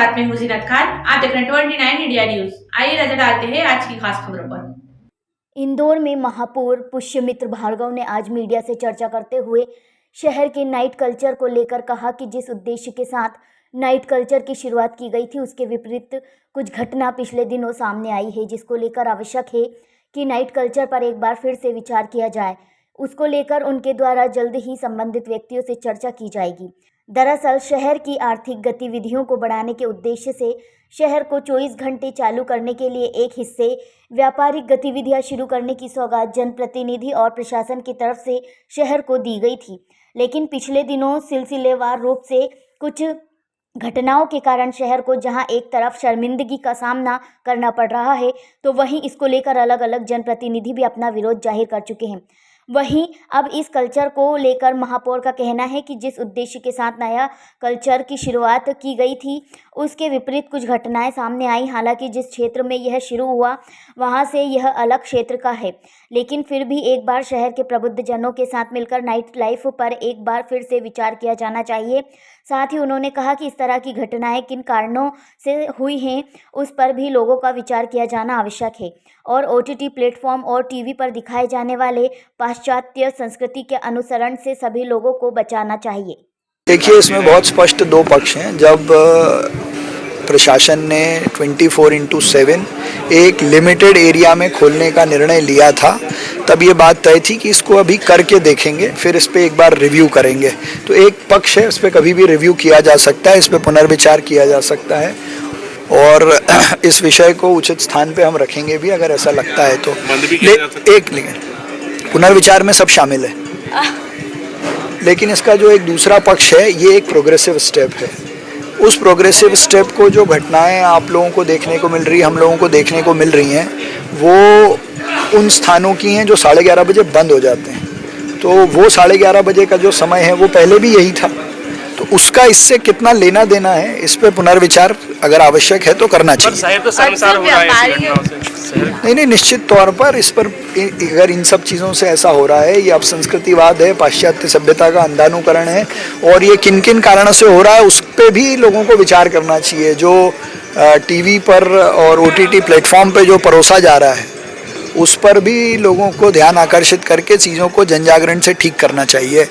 साथ में हूं ज़ीनत खान। आप देख रहे हैं 29 इंडिया न्यूज। आइए नजर डालते हैं आज की खास खबरों पर। इंदौर में महापौर पुष्यमित्र भार्गव ने आज मीडिया से चर्चा करते हुए शहर के नाइट कल्चर को लेकर कहा कि जिस उद्देश्य के साथ नाइट कल्चर की शुरुआत की गई थी उसके विपरीत कुछ घटना पिछले दिनों सामने आई है, जिसको लेकर आवश्यक है कि नाइट कल्चर पर एक बार फिर से विचार किया जाए। उसको लेकर उनके द्वारा जल्द ही संबंधित व्यक्तियों से चर्चा की जाएगी। दरअसल शहर की आर्थिक गतिविधियों को बढ़ाने के उद्देश्य से शहर को 24 घंटे चालू करने के लिए एक हिस्से व्यापारिक गतिविधियां शुरू करने की सौगात जनप्रतिनिधि और प्रशासन की तरफ से शहर को दी गई थी, लेकिन पिछले दिनों सिलसिलेवार रूप से कुछ घटनाओं के कारण शहर को जहां एक तरफ शर्मिंदगी का सामना करना पड़ रहा है, तो वहीं इसको लेकर अलग अलग जनप्रतिनिधि भी अपना विरोध जाहिर कर चुके हैं। वहीं अब इस कल्चर को लेकर महापौर का कहना है कि जिस उद्देश्य के साथ नया कल्चर की शुरुआत की गई थी उसके विपरीत कुछ घटनाएं सामने आई। हालांकि जिस क्षेत्र में यह शुरू हुआ वहां से यह अलग क्षेत्र का है, लेकिन फिर भी एक बार शहर के प्रबुद्ध जनों के साथ मिलकर नाइट लाइफ पर एक बार फिर से विचार किया जाना चाहिए। साथ ही उन्होंने कहा कि इस तरह की घटनाएं किन कारणों से हुई हैं उस पर भी लोगों का विचार किया जाना आवश्यक है और OTT प्लेटफॉर्म और टीवी पर दिखाए जाने वाले पाश्चात्य संस्कृति के अनुसरण से सभी लोगों को बचाना चाहिए। देखिए, इसमें बहुत स्पष्ट दो पक्ष हैं। जब प्रशासन ने 24/7 एक लिमिटेड एरिया में खोलने का निर्णय लिया था, तब ये बात तय थी कि इसको अभी करके देखेंगे, फिर इस पर एक बार रिव्यू करेंगे। तो एक पक्ष है, इस पर कभी भी रिव्यू किया जा सकता है, इस पर पुनर्विचार किया जा सकता है और इस विषय को उचित स्थान पे हम रखेंगे भी अगर ऐसा लगता है तो। लेकिन पुनर्विचार में सब शामिल है, लेकिन इसका जो एक दूसरा पक्ष है ये एक प्रोग्रेसिव स्टेप है। उस प्रोग्रेसिव स्टेप को जो घटनाएं आप लोगों को देखने को मिल रही, हम लोगों को देखने को मिल रही हैं, वो उन स्थानों की हैं जो 11:30 बजे बंद हो जाते हैं। तो वो 11:30 बजे का जो समय है वो पहले भी यही था, तो उसका इससे कितना लेना देना है, इस पे पुनर्विचार अगर आवश्यक है तो करना चाहिए। तो शर्मसार हो रहा है नहीं, निश्चित तौर पर इस पर अगर इन सब चीज़ों से ऐसा हो रहा है, ये अब संस्कृतिवाद है, पाश्चात्य सभ्यता का अंधानुकरण है और ये किन किन कारणों से हो रहा है उस पर भी लोगों को विचार करना चाहिए। जो टीवी पर और OTT प्लेटफॉर्म पे जो परोसा जा रहा है उस पर भी लोगों को ध्यान आकर्षित करके चीज़ों को जनजागरण से ठीक करना चाहिए।